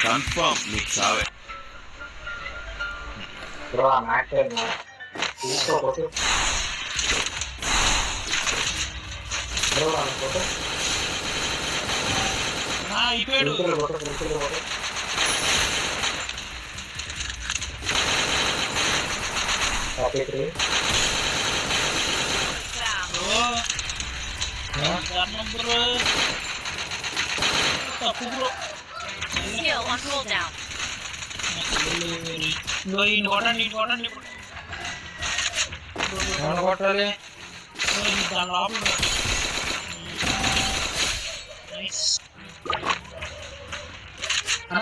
Confirm నీకు సావే. Bro ఆ match తీసుకోకపోతే బ్రో అనుకోతే అయిపోయాడు. తప్పు బ్రో. కొట్టండి కొట్టండి కొట్టాలి. దాని లోపల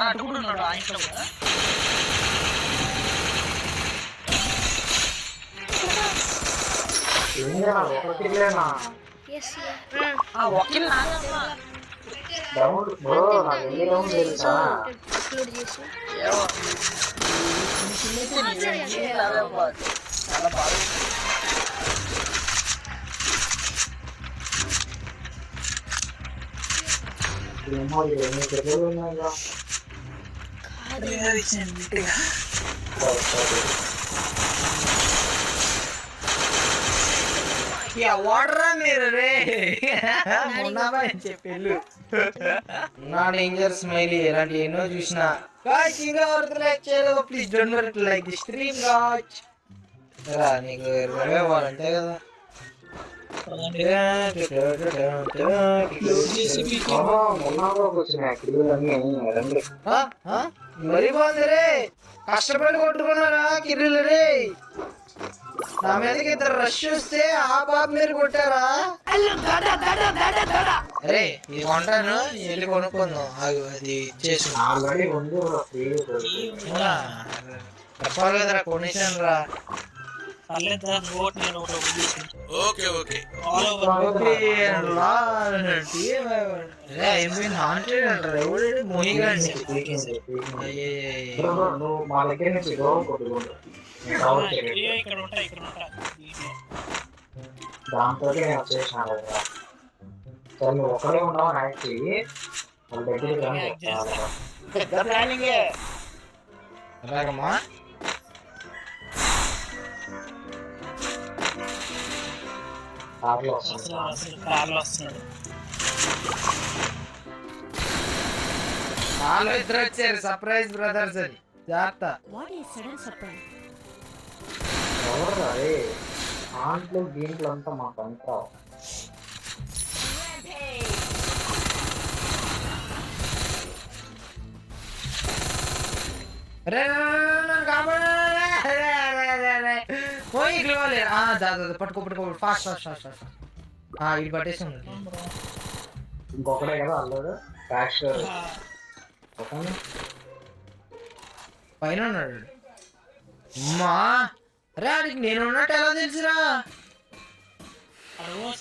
అట్టుకుంటున్నాడు ఆయనతో కూడా. ఒకళ్ళు చాలా బాగా ఎవడరా మీరు రే ఉన్నావా అని చెప్పి నా డేంజర్ స్మైలీ ఇలాంటి ఎన్నో చూసిన please don't forget to like the stream guys. రా నీకు అంతే కదా. మరి బాగుంది రే, కష్టపడి కొట్టుకున్నారా కిర్రీలు రే. నా మీదకి ఇద్దరు రష్ వస్తే ఆ బాబు మీరు కొట్టారా? అరే ఇది కొంటాను, వెళ్ళి కొనుక్కుందాం. అది చేసి చెప్పాలి కదరా, కొనేసాను రా. దాంతో నేను వచ్చేసాను కదా. సరే నువ్వు ఒకడే ఉన్నావు నాయకి వాళ్ళ దగ్గరికి అలాగమ్మా. వాళ్ళు ఇద్దరు వచ్చారు సర్ప్రైజ్ బ్రదర్స్ అని. జాగ్రత్త. ఎవరు అదే ఆంట్లో దీంట్లో అంతా మాకంతా పట్టుకో పట్టుకో ఫాస్ట్ ఫాస్ట్ ఫాస్ట్ ఫాస్ట్. ఇది పట్టేసి ఇంకొకడే కదా అల్లడు పైన ఉన్నాడు. అమ్మా అరే ఆడికి నేను ఉన్నట్టు ఎలా తెలుసురా?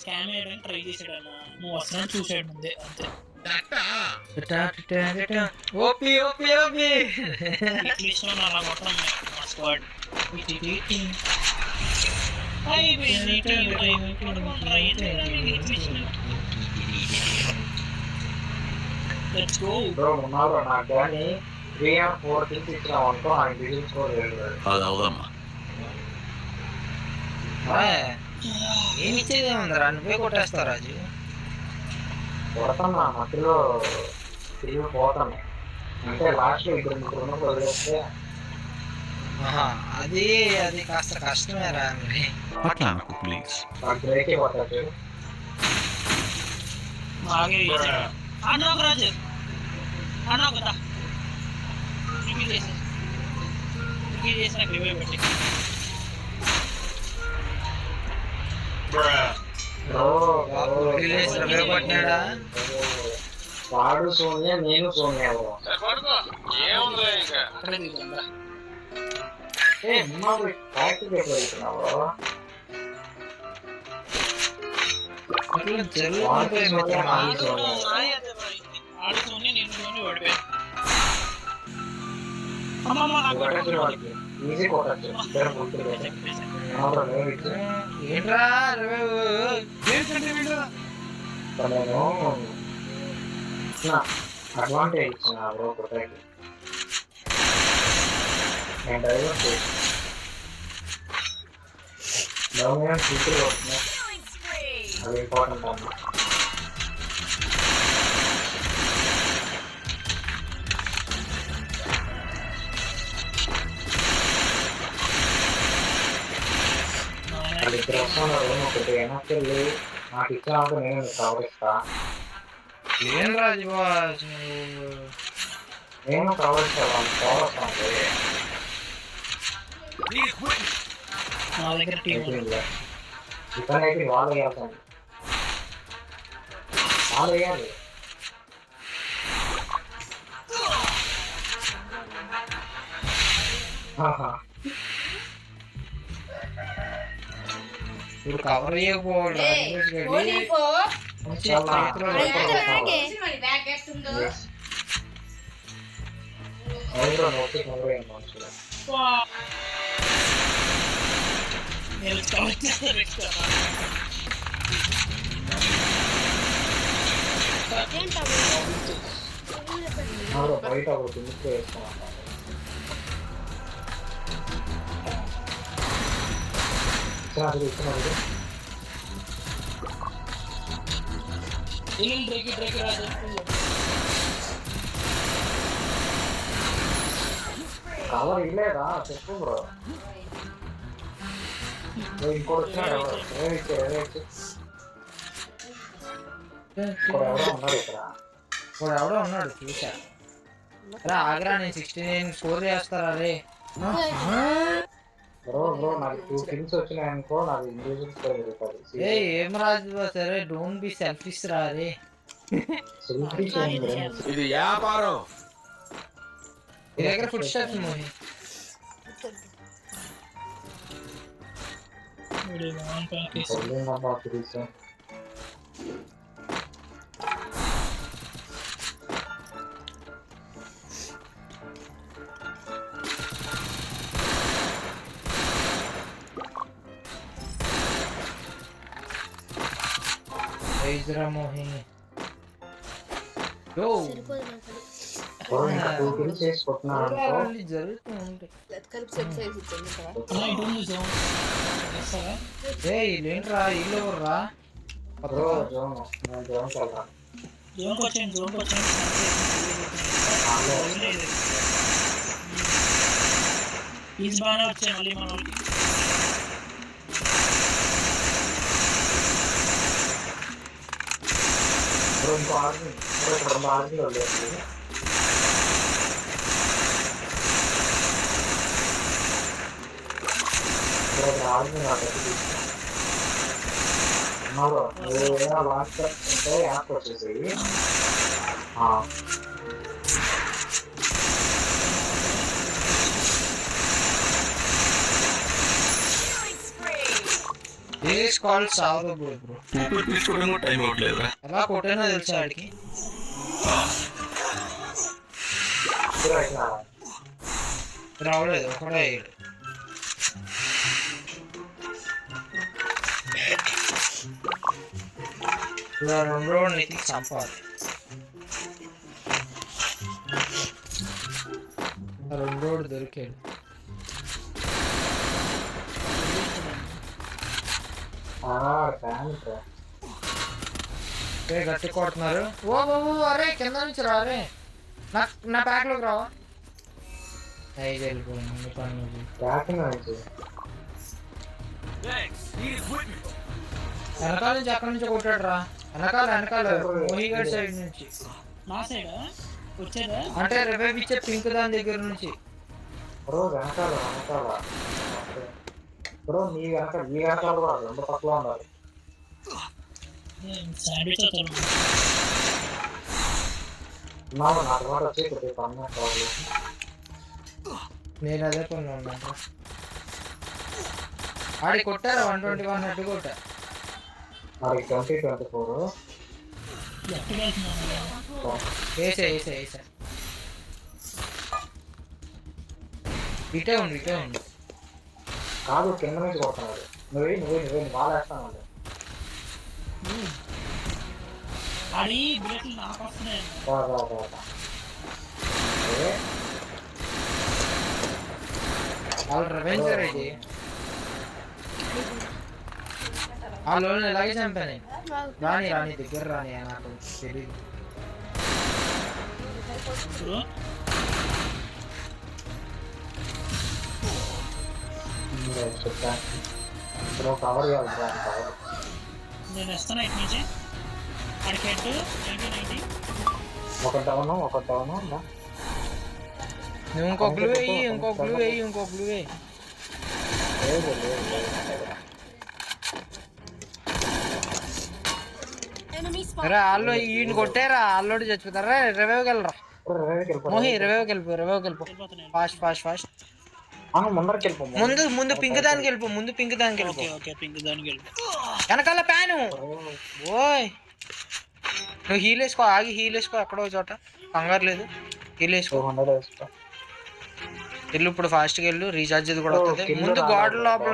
స్కామ్ చేయడానికి ట్రై చేసాడు అన్న. నువ్వు వస్తున్నా చూసాడు ముందే అంతే. ఓపి ఓపి ఓపి స్క్వాడ్ ఉన్నారు నాకు కానీ 3 or 4 థింగ్స్ ఇచ్చినామనుకో ఆయన డిజిల్ స్కోర్ అవుదమ్మా. ఏమి ఇచ్చేది ఏముందరా, నువ్వే కొట్టేస్తావు రాజు. కొడతాను మధ్యలో తిరిగి పోతాను అంటే లాస్ట్ లో 2-3 వదిలేస్తే అది అది కాస్త కష్టమే రా. అట్లా అనుకో ప్లీజ్. బ్రేకే పడతాడు రాజు అన్నోకుతా చేసిన రివ్యూ పెట్టి వాడు సోనియా నేను సోనియా ఈజీ కొట్టచ్చు. ఏంట్రా నేను అడ్వాంటేజ్ ఇచ్చిన బ్రో కొట్టకి నేను డ్రైవర్ చేసి డౌన్ సీట్లు కొడుతున్నా అది ఇంపార్టెంట్ అన్న అది ఇద్దరు వస్తున్నారు ఒకటి వెనక్కి వెళ్ళి నాకు ఇచ్చినప్పుడు నేను కవర్ ఇస్తా ఏం రాజు నేను కవర్ ఇస్తాను కవర్ వస్తాను నా దగ్గర టీం ఇతను అయితే వాళ్ళు వేయాల్సింది వాళ్ళు వేయాలి ఇప్పుడు కవర్ చేయకపోవడం బయట ఒకటి ఇంటికి వేస్తాను ఇచ్చినప్పుడు కవర్ ఇల్లేదా చెప్పు బ్రో ఇంకోటి వచ్చినాడు ఎవరో ఉన్నారు ఇక్కడ ఇప్పుడు ఎవడో ఉన్నాడు చూసా రా ఆగ్రా నేను 69 స్కోర్ చేస్తారా రే బ్రో నాకు 2 కిల్స్ వచ్చినాయి అనుకో నాకు ఇండివిజువల్ స్కోర్ జరుగుతుంది ఏ ఏం రాజు సరే డోంట్ బి సెల్ఫిష్ రా రే సెల్ఫిష్ ఇది వ్యాపారం. నీ దగ్గర ఫుడ్ స్టెప్స్ మోహి ఐజ్రా మోహి యో జరుగుతుంది ఏంట్రా ఇల్లు ఎవర్రా బాగానే వచ్చాయి మళ్ళీ మన వచ్చేసి దిస్ కాల్ సావర్ బ్రో ఊపిరి తీసుకోవడం కూడా టైం అవ్వట్లేదురా. ఎలా కొట్టానో తెలుసా ఆడికి రావలేదు ఒకడే రెండు రోజులు నీకు చంపాలి రెండు రోజులు దొరికాడు గట్టి కొడుతున్నారు ఓ బాబు అరే కింద నుంచి రారే నా ప్యాక్ లోకి రావా ఐదు వెళ్ళిపోయింది వెనకాల నుంచి అక్కడి నుంచి కొట్టాడు రా వెనకాల మోహిగడ్ సైడ్ నుంచి నా సైడ్ వచ్చేదా అంటే రివైవ్ ఇచ్చే పింక్ దాని దగ్గర నుంచి వెనకాల బ్రో నీ వెనకాల కూడా రెండు పక్కల ఉండాలి శాండ్విచ్ నా తర్వాత వచ్చి కొద్దిగా పన్ను కావాలి నేను అదే పని ఉన్నాను ఆడి కొట్టారా 121 హెడ్ కొట్టా మరి 2024 వేసా ఇటే ఉంది కాదు కింద నుంచి కొడుతున్నాడు నువ్వే వాళ్ళు వేస్తాను అది బుల్లెట్లు నాకు వస్తున్నాయి వాళ్ళు రెవెంజర్ ఇది వాళ్ళు ఇలాగే చంపాను రాని దగ్గర రాని నాకు తెలియదు ఇప్పుడు ఇప్పుడు కవర్ చేయాలి కవర్ నేను వస్తాను ఇటు నుంచి అక్కడికి హెడ్ 90 ఒక డౌన్ నువ్వు ఇంకో గ్లూ వేయి లేదు అరే వాళ్ళు ఈయన కొట్టారా ఆల్లోడి చచ్చిపోతారా రివైవ్కి వెళ్ళరా మోహి రివైవ్కి వెళ్ళిపో ఫాస్ట్ ముందరికి వెళ్ళిపో ముందు పింక్ దానికి వెళ్ళిపో ఓకే పింక్ దానికి వెళ్ళి వెనకాల ప్యాను ఓయ్ నువ్వు హీల్ వేసుకో ఎక్కడో చోట కంగారు లేదు హీల్ వేసుకో 200 వేసుకో వెళ్ళు ఇప్పుడు ఫాస్ట్గా వెళ్ళు రీఛార్జ్ ఇది కూడా వస్తుంది ముందు గాడ్ లోపల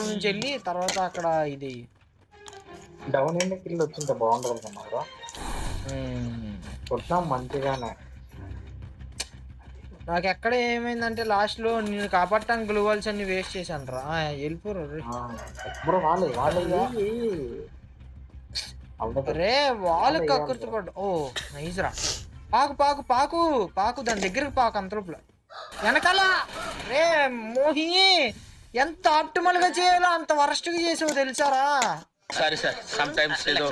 నుంచి వెళ్ళి తర్వాత అక్కడ ఇది డౌన్ ఎండ్ కిల్ వచ్చింటే బాగుండదు అన్నారు కొట్టాం మంచిగానే నాకు ఎక్కడ ఏమైందంటే లాస్ట్ లో నేను కాపాడటానికి గ్లూవల్స్ అన్ని వేస్ట్ చేశాను రా వెళ్ళిపోరు బ్రో వాళ్ళు రే వాళ్ళు కక్కుర్తిపడ్డు ఓ నైస్ రా పాకు దాని దగ్గరికి పాకు అంతలోపల వెనకాల రే మోహి ఎంత ఆప్టిమల్ గా చేయాలో అంత వరస్ట్ గా చేసావు తెలుసారా సారీ సార్ సమ్ టైమ్స్ ఏదో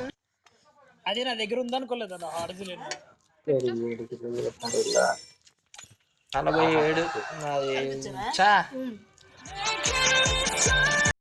అది నా దగ్గర ఉందనుకోలేదు అదా ఆర్జిలేను 47 నాది చా